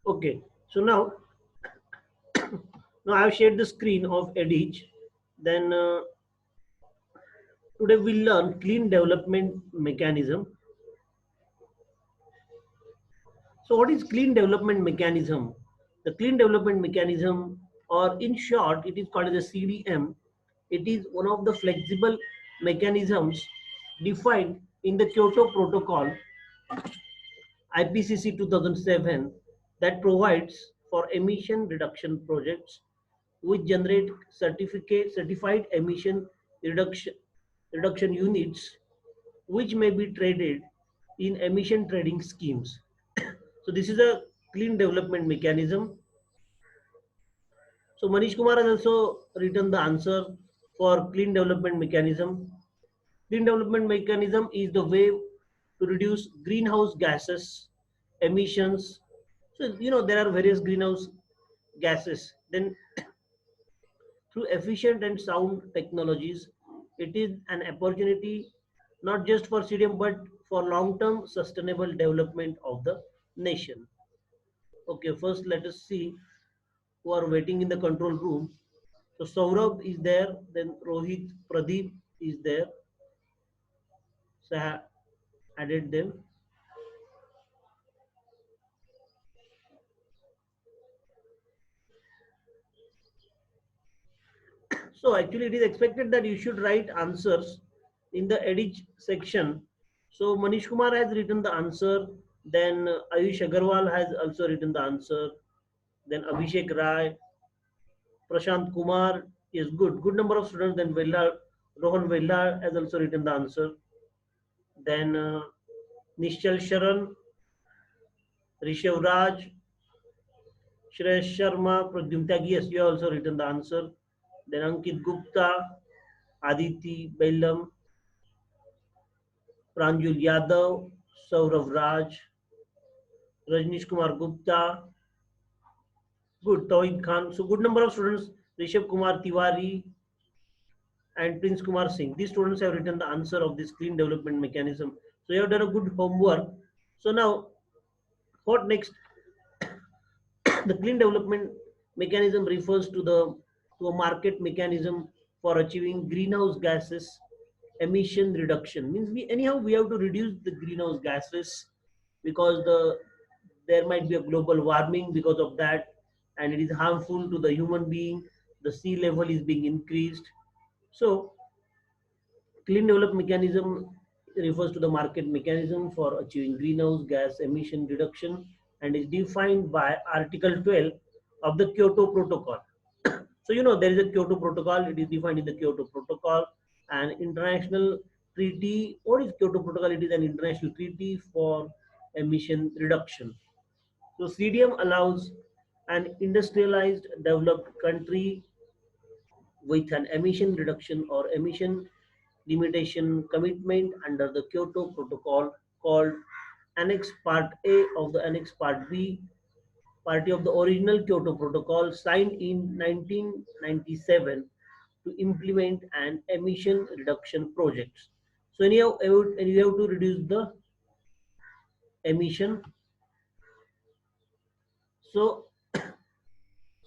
Okay, so now I have shared the screen of Edich. Then today we'll learn clean development mechanism. So what is clean development mechanism? The clean development mechanism, or in short, it is called as a CDM. It is one of the flexible mechanisms defined in the Kyoto Protocol IPCC 2007 that provides for emission reduction projects which generate certified emission reduction reduction units which may be traded in emission trading schemes. So this is a clean development mechanism. So Manish Kumar has also written the answer for clean development mechanism. Clean development mechanism is the way to reduce greenhouse gases emissions. So there are various greenhouse gases. Then through efficient and sound technologies, it is an opportunity not just for CDM but for long-term sustainable development of the nation. Okay, first let us see who are waiting in the control room. So Saurabh is there, then Rohit, Pradeep is there. So I have added them. So actually it is expected that you should write answers in the edit section. So Manish Kumar has written the answer, then Ayush Agarwal has also written the answer, then Abhishek Rai, Prashant Kumar is good. Good number of students, then Rohan Vella has also written the answer. Then Nishchal Sharan, Rishav Raj, Shresh Sharma, Pradyum Tyagi, yes, you have also written the answer. Then Ankit Gupta, Aditi Bellam, Pranjul Yadav, Saurav Raj, Rajnish Kumar Gupta, good, Tawid Khan. So good number of students, Rishabh Kumar Tiwari and Prince Kumar Singh. These students have written the answer of this clean development mechanism. So you have done a good homework. So now, what next? The clean development mechanism refers to a market mechanism for achieving greenhouse gases emission reduction. Means we have to reduce the greenhouse gases because there might be a global warming because of that, and it is harmful to the human being. The sea level is being increased. So clean development mechanism refers to the market mechanism for achieving greenhouse gas emission reduction and is defined by Article 12 of the Kyoto Protocol. So there is a Kyoto Protocol. It is defined in the Kyoto Protocol, an international treaty. What is Kyoto Protocol? It is an international treaty for emission reduction. So CDM allows an industrialized developed country with an emission reduction or emission limitation commitment under the Kyoto Protocol called Annex Part A of the Annex Part B party of the original Kyoto Protocol signed in 1997 to implement an emission reduction project. So anyhow, you have to reduce the emission. So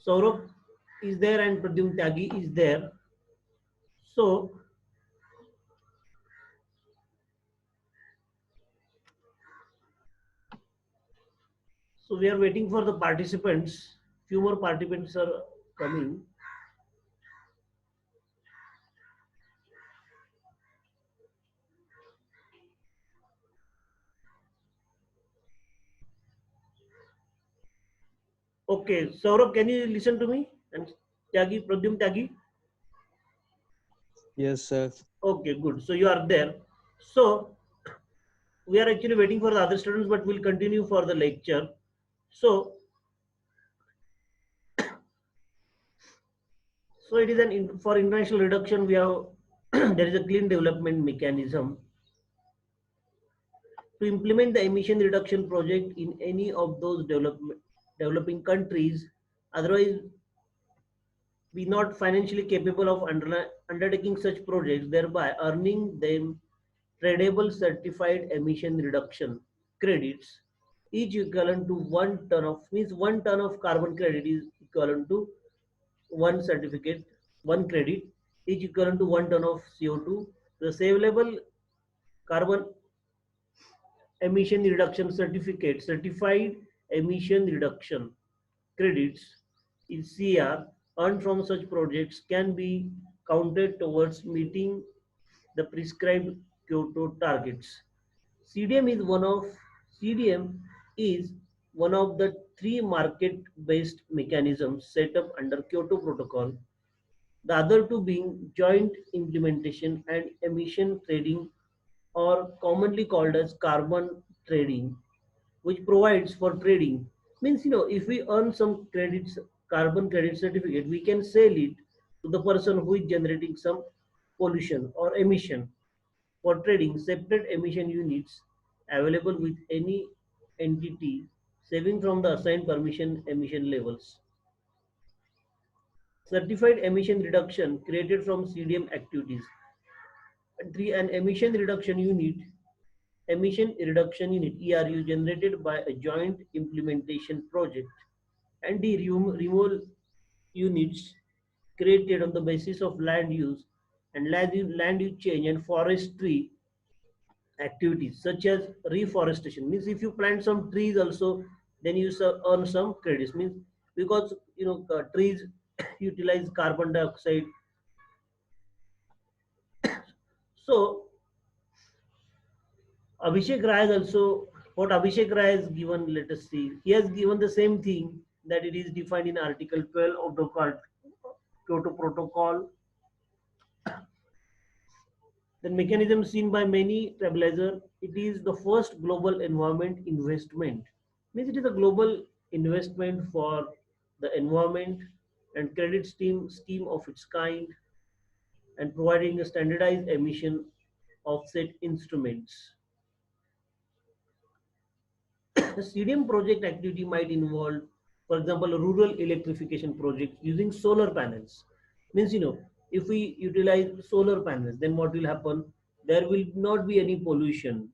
Saurabh is there and Pradyum Tyagi is there. So we are waiting for the participants. Few more participants are coming. Okay, Saurabh, can you listen to me? And Tyagi, Pradyum Tyagi? Yes, sir. Okay, good. So you are there. So we are actually waiting for the other students, but we'll continue for the lecture. So, it is for international reduction. We have there is a clean development mechanism to implement the emission reduction project in any of those developing countries. Otherwise, be not financially capable of undertaking such projects, thereby earning them tradable certified emission reduction credits each equivalent to 1 ton of, means 1 ton of carbon credit is equivalent to one certificate, one credit, each equivalent to 1 ton of CO2. The saleable carbon emission reduction certificate, certified emission reduction credits is CR earned from such projects can be counted towards meeting the prescribed Kyoto targets. CDM is one of CDM is one of the three market-based mechanisms set up under Kyoto Protocol, the other two being joint implementation and emission trading, or commonly called as carbon trading, which provides for trading. Means, if we earn some credits, carbon credit certificate, we can sell it to the person who is generating some pollution or emission. For trading, separate emission units available with any entity saving from the assigned permission emission levels. Certified emission reduction created from CDM activities. And three, an emission reduction unit ERU generated by a joint implementation project, and the removal units created on the basis of land use and land use change and forestry activities such as reforestation. Means if you plant some trees also, then you earn some credits. Means because trees utilize carbon dioxide. So Abhishek Rai has also, what Abhishek Rai has given, let us see. He has given the same thing that it is defined in Article 12 of the Kyoto Protocol. The mechanism seen by many trailblazer, it is the first global environment investment. Means it is a global investment for the environment and credit scheme of its kind, and providing a standardized emission offset instruments. The CDM project activity might involve, for example, a rural electrification project using solar panels. Means, if we utilize solar panels, then what will happen? There will not be any pollution.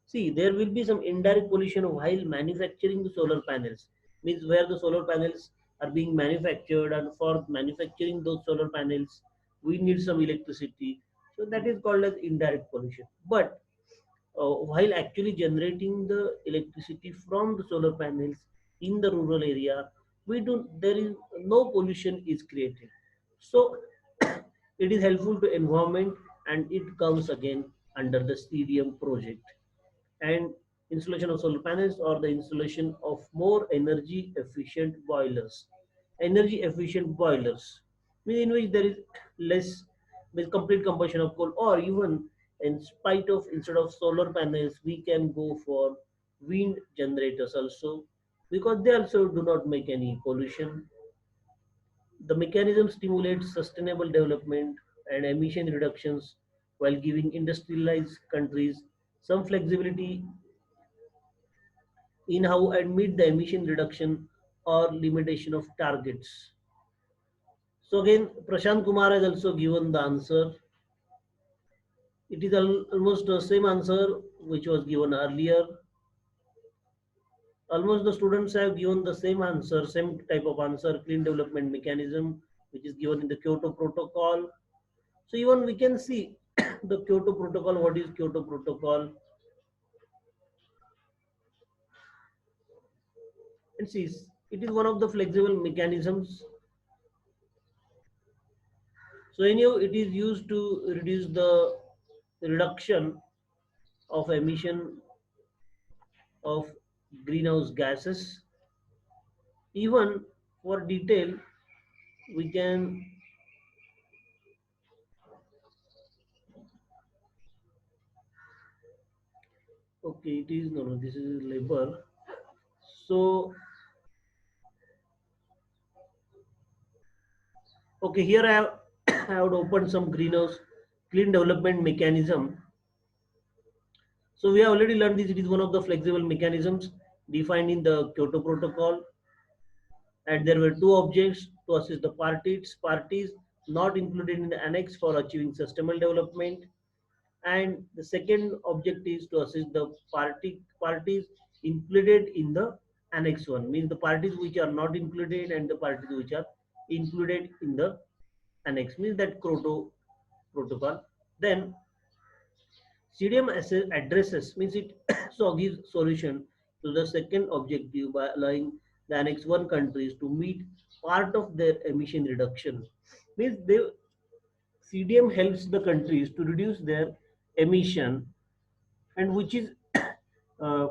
See, there will be some indirect pollution while manufacturing the solar panels. Means where the solar panels are being manufactured, and for manufacturing those solar panels, we need some electricity. So that is called as indirect pollution. But while actually generating the electricity from the solar panels in the rural area, we do there is no pollution is created. So it is helpful to environment, and it comes again under the CDM project. And installation of solar panels or the installation of more energy efficient boilers. Energy efficient boilers mean in which there is less, with complete combustion of coal, or even in spite of, instead of solar panels, we can go for wind generators also, because they also do not make any pollution. The mechanism stimulates sustainable development and emission reductions while giving industrialized countries some flexibility in how and meet the emission reduction or limitation of targets. So again, Prashant Kumar has also given the answer. It is almost the same answer which was given earlier. Almost the students have given the same answer, same type of answer, clean development mechanism, which is given in the Kyoto Protocol. So even we can see the Kyoto Protocol. What is Kyoto Protocol? And see, it is one of the flexible mechanisms. So anyhow, it is used to reduce the reduction of emission of greenhouse gases. Even for detail, we can, okay, it is, no, this is labor. So, okay, here I have, I have opened some greenhouse clean development mechanism. So we have already learned this. It is one of the flexible mechanisms defined in the Kyoto Protocol, and there were two objects to assist the parties not included in the annex for achieving sustainable development. And the second object is to assist the parties included in the Annex 1, means the parties which are not included and the parties which are included in the Annex, means that Kyoto Protocol. Then CDM addresses, means it so gives solution to the second objective by allowing the Annex 1 countries to meet part of their emission reduction. Means CDM helps the countries to reduce their emission, and which is uh,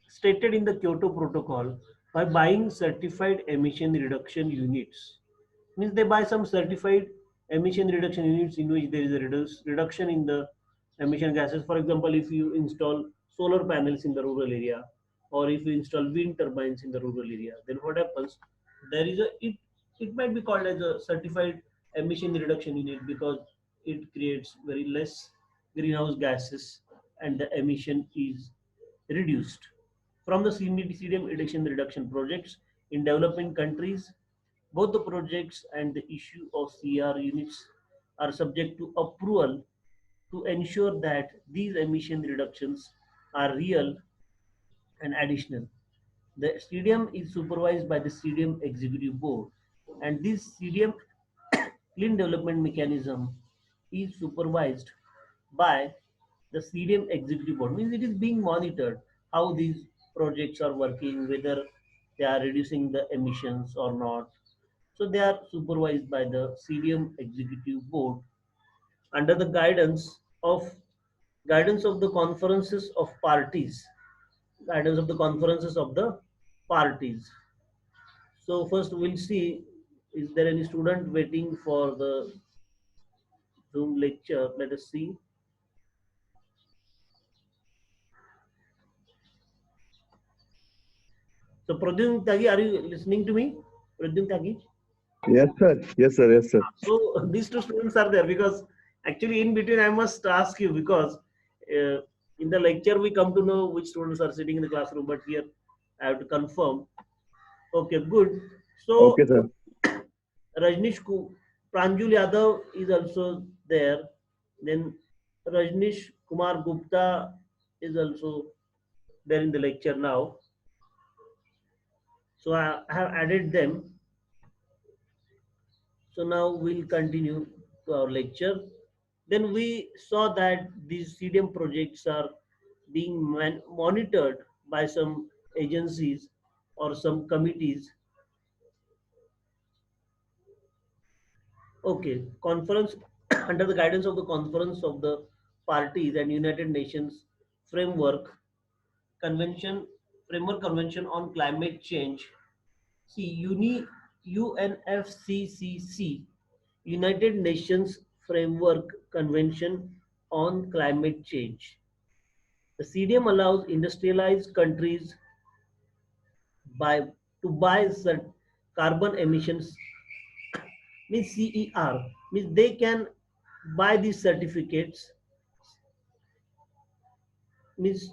stated in the Kyoto Protocol by buying certified emission reduction units. Means they buy some certified emission reduction units in which there is a reduction in the emission gases. For example, if you install solar panels in the rural area, or if you install wind turbines in the rural area, then what happens? There is a it might be called as a certified emission reduction unit because it creates very less greenhouse gases and the emission is reduced. From the CDM emission reduction projects in developing countries, both the projects and the issue of CR units are subject to approval to ensure that these emission reductions are real and additional. The CDM is supervised by the CDM Executive Board, and this CDM Clean Development Mechanism is supervised by the CDM Executive Board. Means it is being monitored how these projects are working, whether they are reducing the emissions or not. So they are supervised by the CDM Executive Board under the guidance of the conferences of parties, guidance of the conferences of the parties. So first we'll see, is there any student waiting for the Zoom lecture? Let us see. So Pradyum Tagi, are you listening to me? Pradyum Tagi? Yes, sir. Yes, sir. Yes, sir. So these two students are there because actually in between I must ask you because in the lecture we come to know which students are sitting in the classroom, but here I have to confirm. Okay, good. So Okay, sir. Rajnish Pranjul Yadav is also there. Then Rajnish Kumar Gupta is also there in the lecture now. So I have added them. So now we'll continue to our lecture. Then we saw that these CDM projects are being monitored by some agencies or some committees. Okay, conference under the guidance of the conference of the parties and United Nations framework convention framework convention on climate change. See, UNFCCC, United Nations Framework Convention on Climate Change. The CDM allows industrialized countries by to buy carbon emissions, means CER, means they can buy these certificates, means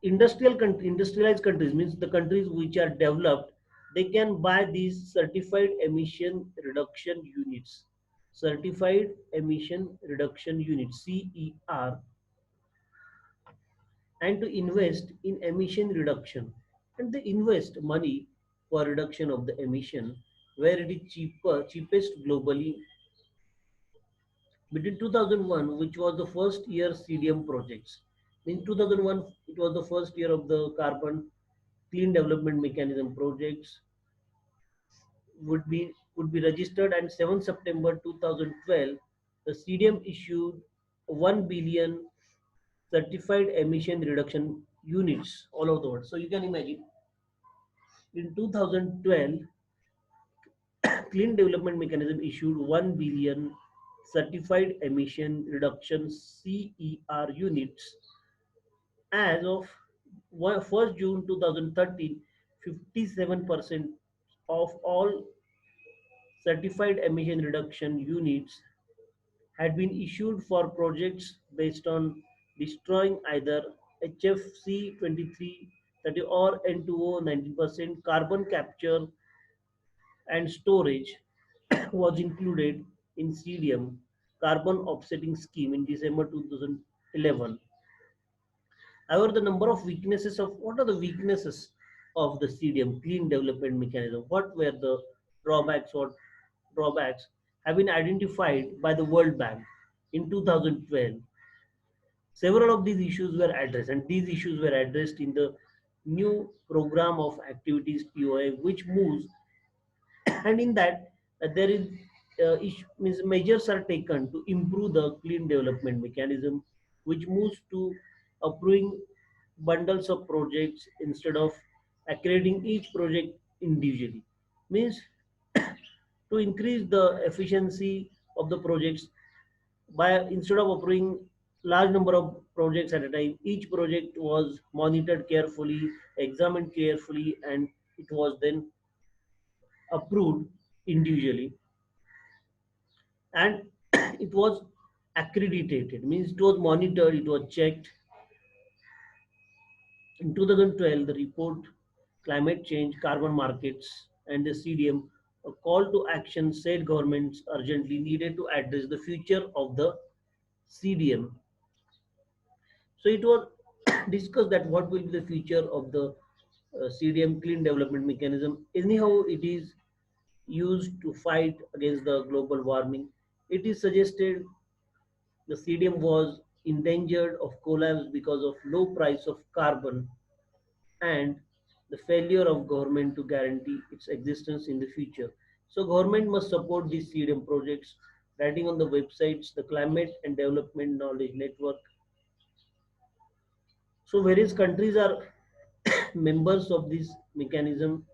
industrialized countries, means the countries which are developed, they can buy these certified emission reduction units, certified emission reduction units, CER, and to invest in emission reduction, and they invest money for reduction of the emission where it is cheapest globally. Between 2001, which was the first year CDM projects, in 2001 it was the first year of the carbon clean development mechanism projects would be registered, and 7 September 2012 the CDM issued 1 billion certified emission reduction units all over the world. So you can imagine in 2012 clean development mechanism issued 1 billion certified emission reduction CER units. As of 1st June 2013, 57% of all certified emission reduction units had been issued for projects based on destroying either HFC 2330 or N2O 19%. Carbon capture and storage was included in CDM carbon offsetting scheme in December 2011. However, the number of weaknesses of what are the weaknesses of the CDM, clean development mechanism? What were the drawbacks or drawbacks have been identified by the World Bank in 2012. Several of these issues were addressed, and these issues were addressed in the new program of activities POI, which moves, and in that there is means measures are taken to improve the clean development mechanism, which moves to approving bundles of projects instead of accrediting each project individually. Means to increase the efficiency of the projects by instead of approving large number of projects at a time, each project was monitored carefully, examined carefully, and it was then approved individually, and it was accredited, means it was monitored, it was checked. In 2012 the report climate change, carbon markets, and the CDM, a call to action, said governments urgently needed to address the future of the CDM. So it was discussed that what will be the future of the CDM, clean development mechanism. Anyhow, it is used to fight against the global warming. It is suggested the CDM was endangered of collapse because of low price of carbon and the failure of government to guarantee its existence in the future. So government must support these CDM projects. Writing on the websites, the Climate and Development Knowledge Network. So various countries are members of this mechanism,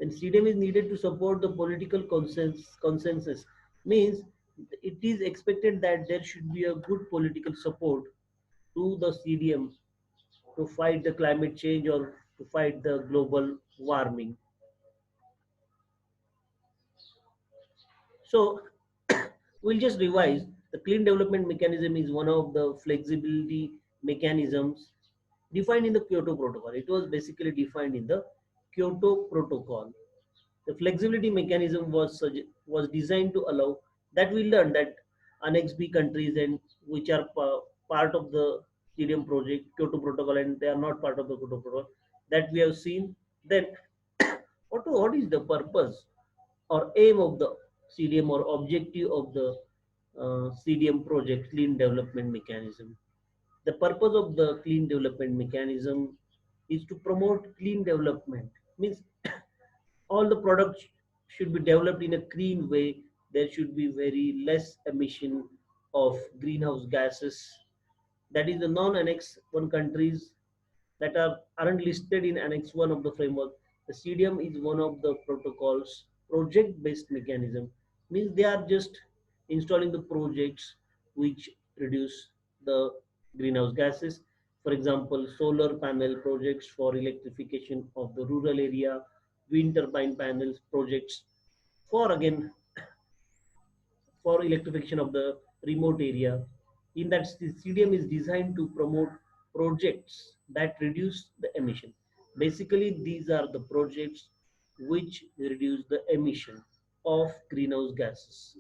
and CDM is needed to support the political consensus. Means it is expected that there should be a good political support to the CDM to fight the climate change or to fight the global warming. So we'll just revise. The clean development mechanism is one of the flexibility mechanisms defined in the Kyoto Protocol. It was basically defined in the Kyoto Protocol. The flexibility mechanism was designed to allow that we learned that Annex B countries and which are part of the CDM project, Kyoto Protocol, and they are not part of the Kyoto Protocol that we have seen. Then, what is the purpose or aim of the CDM or objective of the CDM project, Clean Development Mechanism? The purpose of the Clean Development Mechanism is to promote clean development. Means all the products should be developed in a clean way. There should be very less emission of greenhouse gases. That is the non-annex 1 countries that aren't listed in annex 1 of the framework. The CDM is one of the protocols project based mechanism, means they are just installing the projects which reduce the greenhouse gases. For example, solar panel projects for electrification of the rural area, wind turbine panels projects for again for electrification of the remote area. In that, CDM is designed to promote projects that reduce the emission. Basically, these are the projects which reduce the emission of greenhouse gases.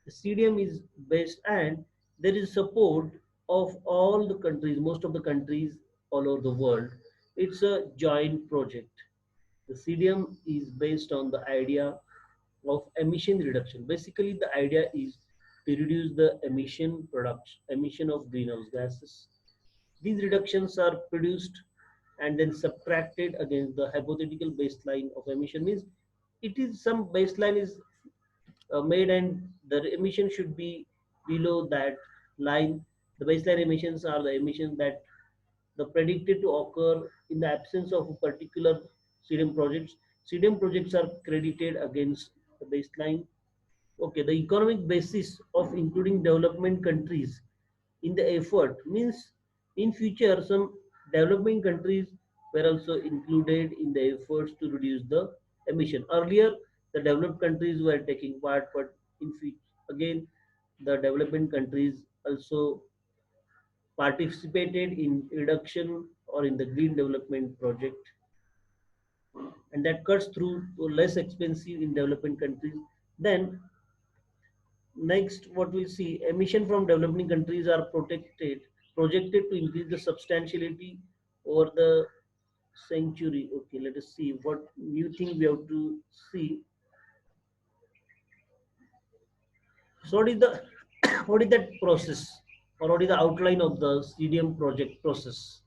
The CDM is based, and there is support of all the countries, most of the countries all over the world. It's a joint project. The CDM is based on the idea of emission reduction. Basically, the idea is to reduce the emission of greenhouse gases. These reductions are produced and then subtracted against the hypothetical baseline of emission. Means it is some baseline is made, and the emission should be below that line. The baseline emissions are the emissions that the predicted to occur in the absence of a particular CDM projects. CDM projects are credited against the baseline. Okay, the economic basis of including development countries in the effort, means in future some developing countries were also included in the efforts to reduce the emission. Earlier, the developed countries were taking part, but in future, again, the developing countries also participated in reduction or in the green development project, and that cuts through to less expensive in developing countries. Then next, what we'll see, emission from developing countries are protected projected to increase the substantiality over the century. Okay, let us see what new thing we have to see. So what is the what is that process, or what is the outline of the CDM project process?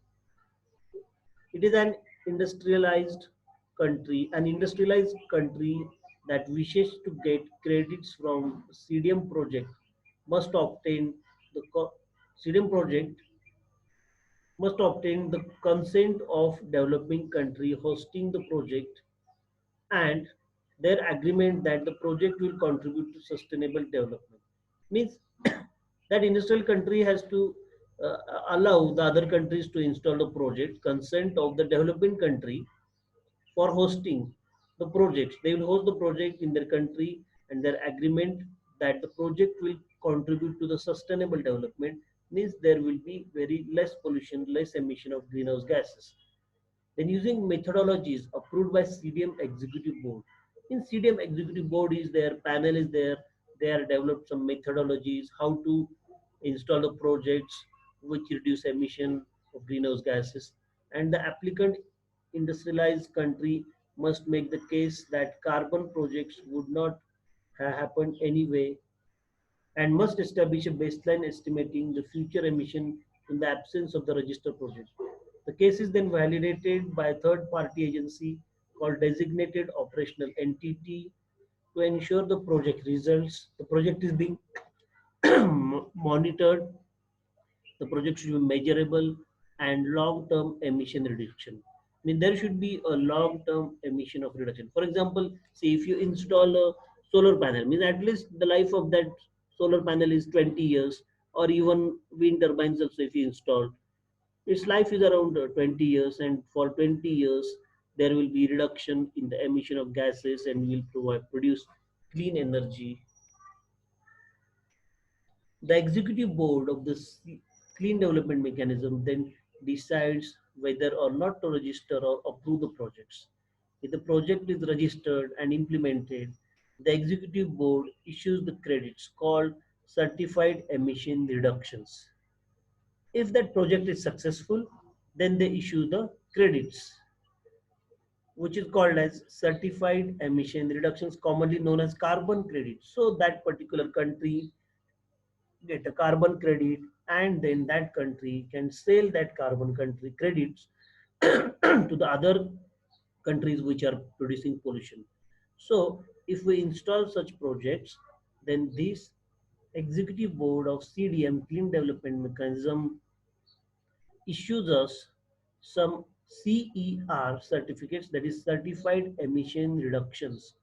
It is an industrialized country that wishes to get credits from CDM project must obtain the CDM project must obtain the consent of developing country hosting the project and their agreement that the project will contribute to sustainable development. Means that industrial country has to allow the other countries to install the project, consent of the developing country for hosting the projects. They will host the project in their country, and their agreement that the project will contribute to the sustainable development means there will be very less pollution, less emission of greenhouse gases. Then using methodologies approved by CDM Executive Board. In CDM Executive Board is there, panel is there, they have developed some methodologies how to install the projects which reduce emission of greenhouse gases. And the applicant industrialized country must make the case that carbon projects would not have happened anyway and must establish a baseline estimating the future emission in the absence of the register project. The case is then validated by a third party agency called designated operational entity to ensure the project results. The project is being monitored, the project should be measurable and long-term emission reduction. I mean, there should be a long-term emission of reduction. For example, see if you install a solar panel, means at least the life of that solar panel is 20 years, or even wind turbines also if you install, its life is around 20 years, and for 20 years there will be reduction in the emission of gases and will produce clean energy. The executive board of this clean development mechanism then decides whether or not to register or approve the projects. If the project is registered and implemented, the executive board issues the credits called certified emission reductions. If that project is successful, then they issue the credits, which is called as certified emission reductions, commonly known as carbon credits. So that particular country get a carbon credit, and then that country can sell that carbon country credits to the other countries which are producing pollution. So if we install such projects, then this executive board of CDM clean development mechanism issues us some CER certificates, that is certified emission reductions,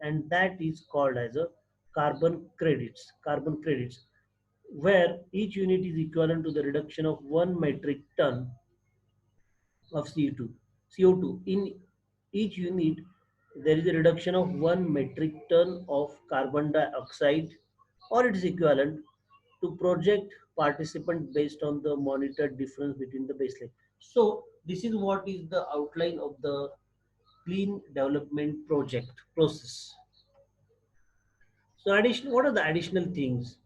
and that is called as a carbon credits, where each unit is equivalent to the reduction of 1 metric ton of CO2. In each unit, there is a reduction of 1 metric ton of carbon dioxide, or its equivalent, to project participant based on the monitored difference between the baseline. So this is what is the outline of the clean development project process. So what are the additional things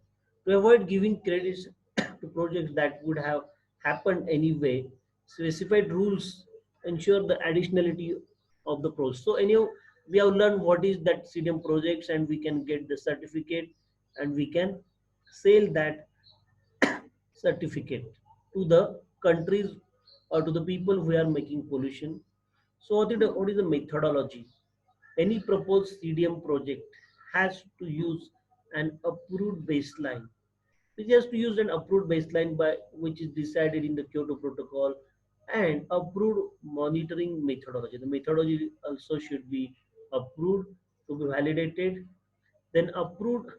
to avoid giving credits to projects that would have happened anyway? Specified rules ensure the additionality of the process. So anyhow, we have learned what is that CDM projects, and we can get the certificate, and we can sell that certificate to the countries or to the people who are making pollution. So what is the methodology? Any proposed CDM project has to use an approved baseline. It has to use an approved baseline by which is decided in the Kyoto Protocol, and approved monitoring methodology. The methodology also should be approved to be validated, then approved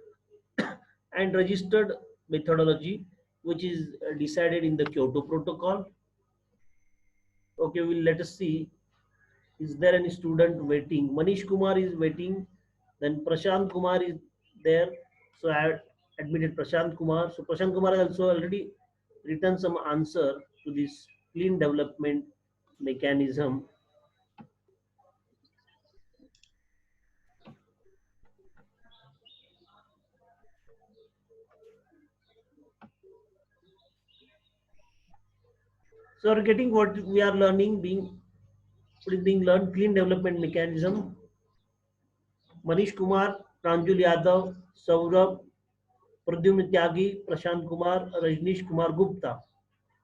and registered methodology which is decided in the Kyoto Protocol. Okay, we'll let us see. Is there any student waiting? Manish Kumar is waiting. Then Prashant Kumar is there. So I admitted Prashant Kumar. So Prashant Kumar has also already written some answer to this clean development mechanism. So we're getting what we are learning, what is being learned, clean development mechanism. Manish Kumar, Pranjul Yadav, Saurabh, Pradyumna Tyagi, Prashant Kumar, Rajnish Kumar Gupta.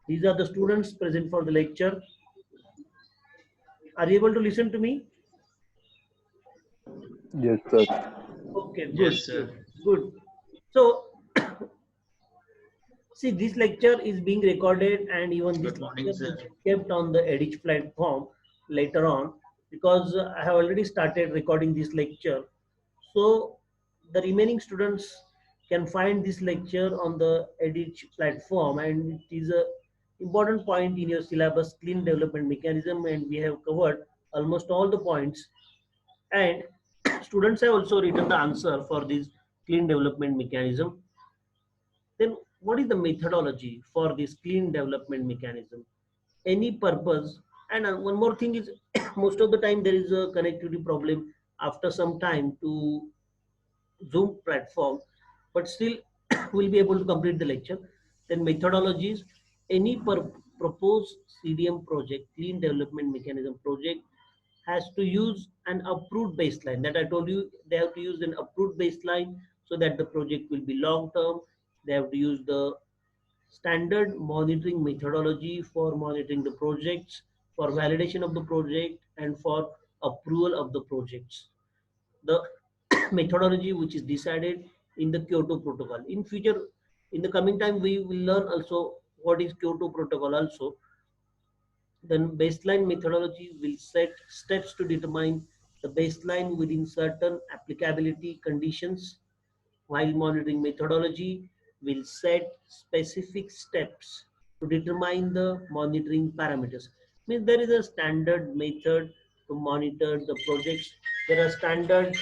These are the students present for the lecture. Are you able to listen to me? Yes, sir. Okay, good, Yes, good, sir. good. So, see, this lecture is being recorded, and even this Good morning, lecture will sir. be kept on the Edit platform later on, because I have already started recording this lecture. So, the remaining students can find this lecture on the Edit platform, and it is a important point in your syllabus, clean development mechanism, and we have covered almost all the points. And students have also written the answer for this clean development mechanism. Then what is the methodology for this clean development mechanism? Any purpose? And one more thing is, most of the time there is a connectivity problem after some time to Zoom platform, but still we'll be able to complete the lecture. Then methodologies, any proposed CDM project, clean development mechanism project, has to use an approved baseline. That I told you, they have to use an approved baseline so that the project will be long term. They have to use the standard monitoring methodology for monitoring the projects, for validation of the project, and for approval of the projects. The methodology which is decided in the Kyoto Protocol. In future, in the coming time, we will learn also what is Kyoto Protocol also. Then baseline methodology will set steps to determine the baseline within certain applicability conditions, while monitoring methodology will set specific steps to determine the monitoring parameters. Means there is a standard method to monitor the projects. There are standard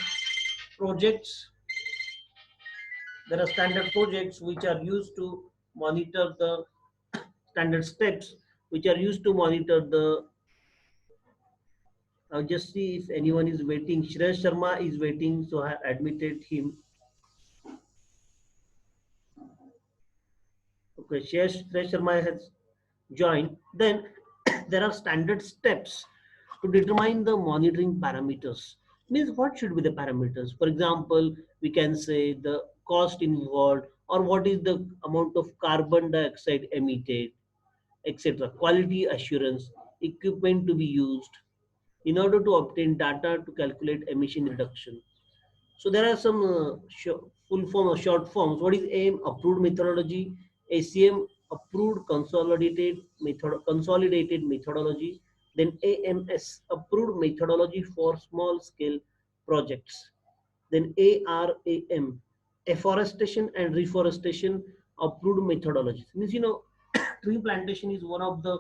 projects. There are standard projects which are used to monitor the standard steps which are used to monitor the. I'll just see if anyone is waiting. Shreya Sharma is waiting, so I admitted him. Okay, Shreya Sharma has joined. Then there are standard steps to determine the monitoring parameters. Means what should be the parameters? For example, we can say the cost involved, or what is the amount of carbon dioxide emitted, etc. Quality assurance, equipment to be used in order to obtain data to calculate emission reduction. So there are some full form or short forms. What is AIM? Approved methodology. ACM, approved consolidated methodology. Then AMS, approved methodology for small scale projects. Then ARAM, afforestation and reforestation approved methodologies. Means, tree plantation is one of the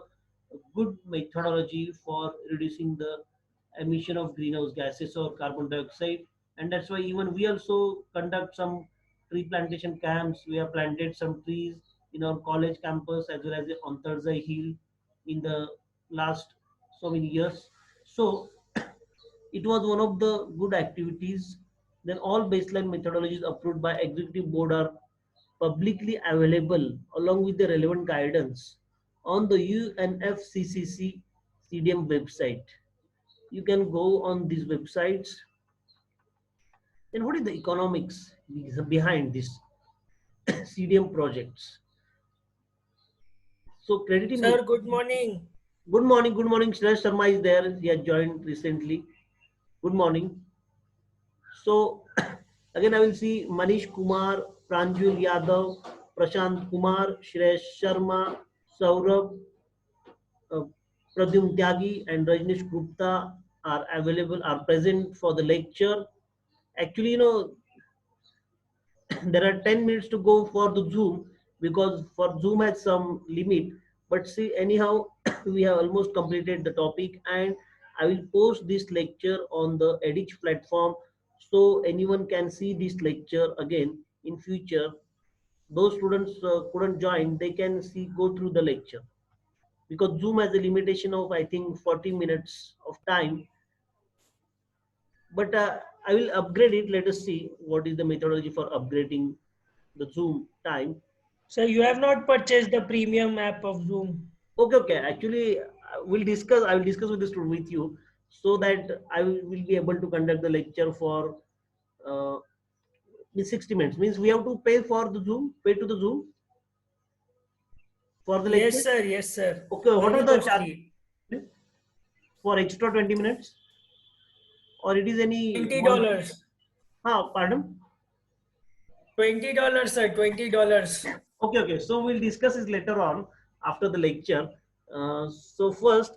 good methodology for reducing the emission of greenhouse gases or carbon dioxide. And that's why even we also conduct some tree plantation camps. We have planted some trees in our college campus as well as on Thursday Hill in the last so many years. So it was one of the good activities. Then all baseline methodologies approved by executive board are publicly available along with the relevant guidance on the UNFCCC CDM website. You can go on these websites. Then what is the economics behind this CDM projects? So crediting me. Sir, good morning. Good morning, good morning. Shreya Sharma is there. He has joined recently. Good morning. So again, I will see Manish Kumar, Pranjul Yadav, Prashant Kumar, Shreya Sharma, Saurabh, uh, Pradyum Tyagi, and Rajnish Gupta are available, are present for the lecture. Actually, there are 10 minutes to go for the Zoom, because for Zoom has some limit. But see, anyhow, we have almost completed the topic, and I will post this lecture on the Edit platform so anyone can see this lecture again in future. Those students couldn't join, they can see, go through the lecture, because Zoom has a limitation of, I think, 40 minutes of time. But I will upgrade it. Let us see what is the methodology for upgrading the Zoom time. Sir, you have not purchased the premium app of Zoom. Okay, okay. Actually, we'll discuss. I will discuss with this with you so that will be able to conduct the lecture for uh, 60 minutes. Means we have to pay for the Zoom, pay to the Zoom for the lecture. Yes, sir. Yes, sir. Okay, what are Very the charges costly. for extra 20 minutes? Or it is any Twenty one? dollars. Pardon? $20, sir. $20. Okay, okay. So we'll discuss this later on after the lecture. So first,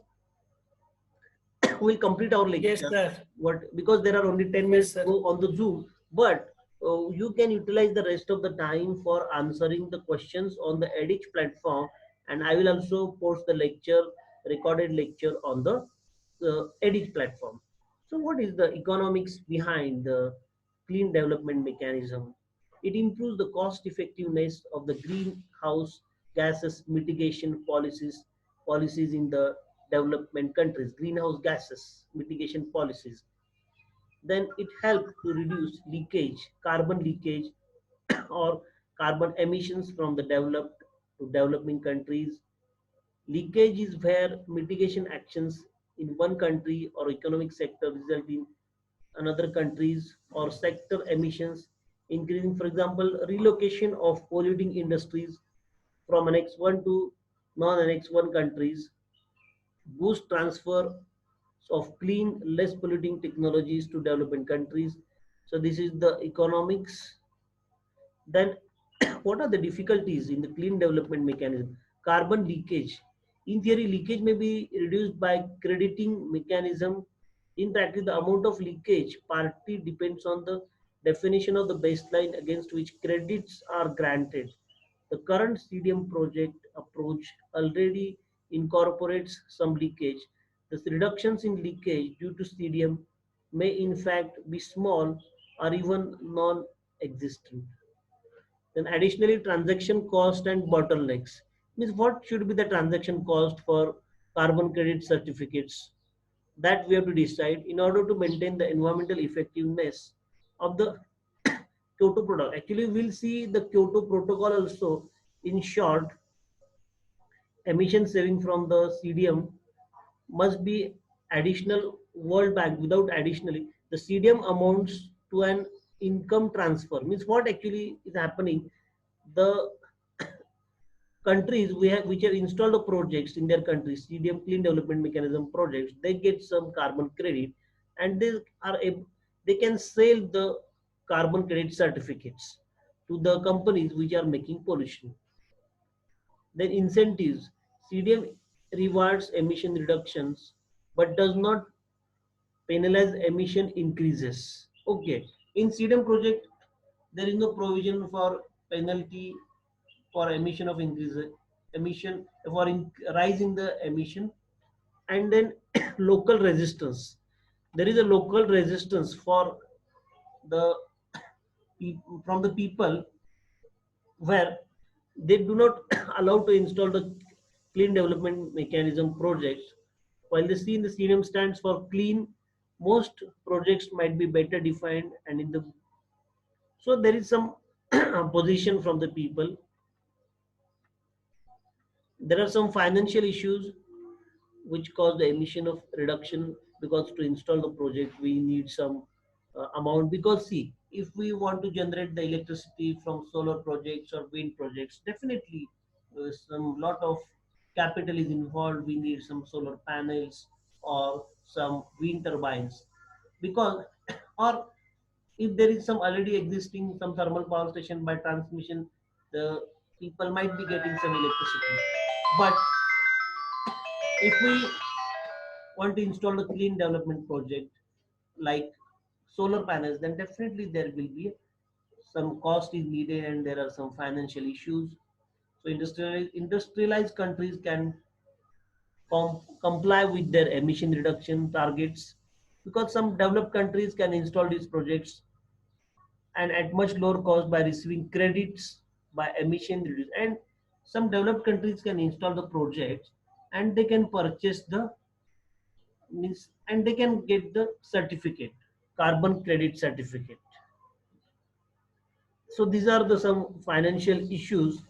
we'll complete our Yes, lecture. sir. What, because there are only 10 minutes Yes, to sir. go on the Zoom, but you can utilize the rest of the time for answering the questions on the edX platform, and I will also post the lecture, recorded lecture on the edX platform. So what is the economics behind the clean development mechanism? It improves the cost effectiveness of the greenhouse gases mitigation policies in the development countries, greenhouse gases mitigation policies. Then it helps to reduce leakage, carbon leakage or carbon emissions from the developed to developing countries. Leakage is where mitigation actions in one country or economic sector result in another countries or sector emissions increasing. For example, relocation of polluting industries from Annex 1 to non-Annex 1 countries, boost transfer of clean, less polluting technologies to developing countries. So this is the economics. Then what are the difficulties in the clean development mechanism? Carbon leakage. In theory, leakage may be reduced by crediting mechanism. In practice, the amount of leakage partly depends on the definition of the baseline against which credits are granted. The current CDM project approach already incorporates some leakage. The reductions in leakage due to CDM may in fact be small or even non-existent. Then additionally, transaction cost and bottlenecks. Means what should be the transaction cost for carbon credit certificates? That we have to decide in order to maintain the environmental effectiveness of the Kyoto product. Actually, we'll see the Kyoto protocol also. In short, emission saving from the CDM must be additional World Bank. Without additionally, the CDM amounts to an income transfer. Means what actually is happening? The countries which have installed the projects in their countries, CDM clean development mechanism projects, they get some carbon credit, and they can sell the carbon credit certificates to the companies which are making pollution. Then incentives. CDM rewards emission reductions but does not penalize emission increases. Okay. In CDM project, there is no provision for penalty for emission of increase emission for rise in the emission. And then local resistance. There is a local resistance for the from the people where they do not allow to install the clean development mechanism projects. While the C in the CDM stands for clean, most projects might be better defined, and in the so there is some position from the people. There are some financial issues which cause the emission of reduction, because to install the project we need some amount. Because see, if we want to generate the electricity from solar projects or wind projects, definitely some lot of capital is involved. We need some solar panels or some wind turbines, because or if there is some already existing some thermal power station by transmission, the people might be getting some electricity. But if we want to install a clean development project like solar panels, then definitely there will be some cost is needed and there are some financial issues. So industrialized countries can comply with their emission reduction targets, because some developed countries can install these projects and at much lower cost by receiving credits by emission reduce. And some developed countries can install the projects and they can purchase the means and they can get the certificate, carbon credit certificate. So these are the some financial issues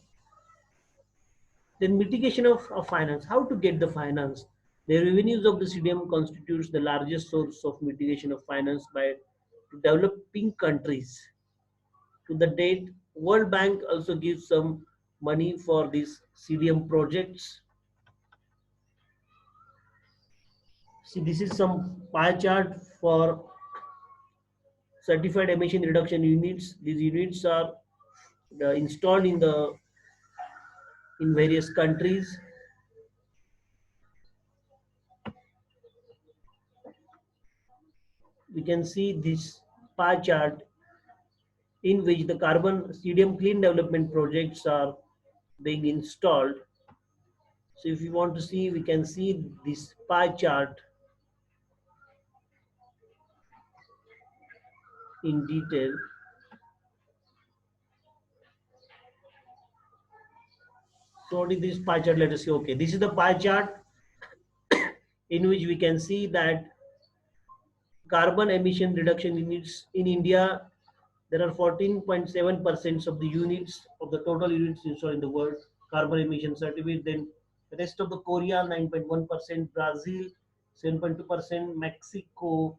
Then mitigation of finance. How to get the finance? The revenues of the CDM constitutes the largest source of mitigation of finance by developing countries. To the date, World Bank also gives some money for these CDM projects. See, this is some pie chart for certified emission reduction units. These units are installed in various countries. We can see this pie chart in which the carbon CDM clean development projects are being installed. So if you want to see, we can see this pie chart in detail. So what is this pie chart? Let us see. Okay, this is the pie chart in which we can see that carbon emission reduction units in India, there are 14.7% of the units of the total units installed in the world carbon emission certificate. Then the rest of the Korea 9.1%, Brazil 7.2%, Mexico,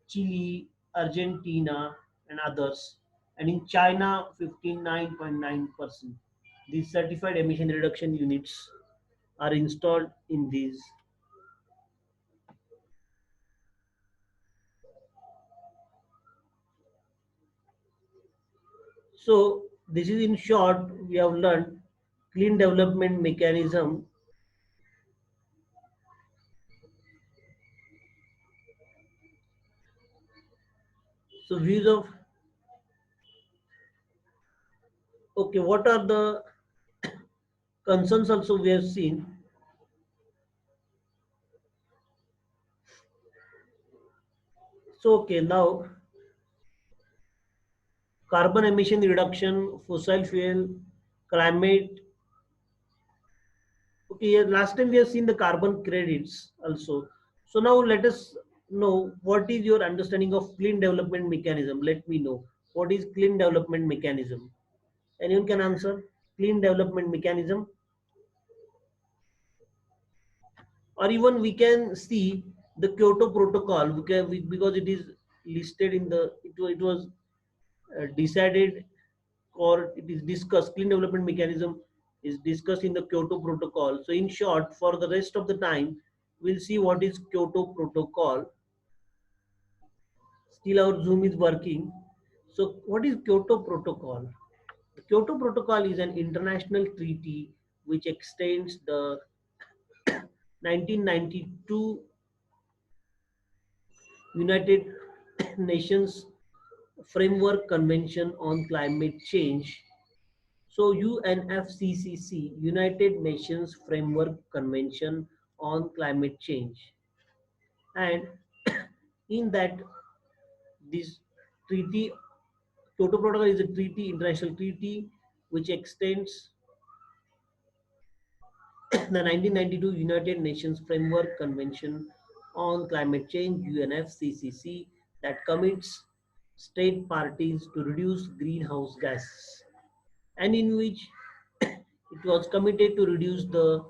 Chile, Argentina, and others. And in China 59.9%. These certified emission reduction units are installed in these. So this is in short, we have learned clean development mechanism. So views of, okay, what are the concerns also we have seen. So okay, now carbon emission reduction, fossil fuel, climate. Okay, yeah, last time we have seen the carbon credits also. So now let us know what is your understanding of clean development mechanism. Let me know what is clean development mechanism. Anyone can answer? Clean development mechanism, or even we can see the Kyoto Protocol because it is listed in the it was decided or it is discussed. Clean development mechanism is discussed in the Kyoto Protocol. So in short, for the rest of the time, we'll see what is Kyoto Protocol. Still our Zoom is working. So what is Kyoto Protocol? The Kyoto Protocol is an international treaty which extends the 1992 United Nations Framework Convention on Climate Change. So UNFCCC, United Nations Framework Convention on Climate Change. And in that, this treaty, Kyoto Protocol is a treaty, international treaty, which extends the 1992 United Nations Framework Convention on Climate Change, UNFCCC, that commits state parties to reduce greenhouse gases, and in which it was committed to reduce the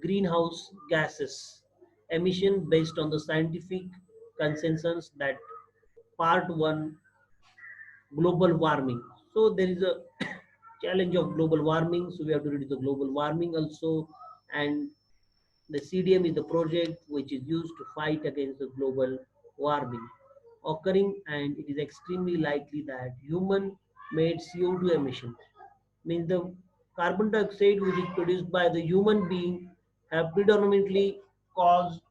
greenhouse gases emission based on the scientific consensus that part 1, global warming. So there is a challenge of global warming, so we have to reduce the global warming also, and the CDM is the project which is used to fight against the global warming occurring, and it is extremely likely that human made CO2 emission, means the carbon dioxide which is produced by the human being, have predominantly caused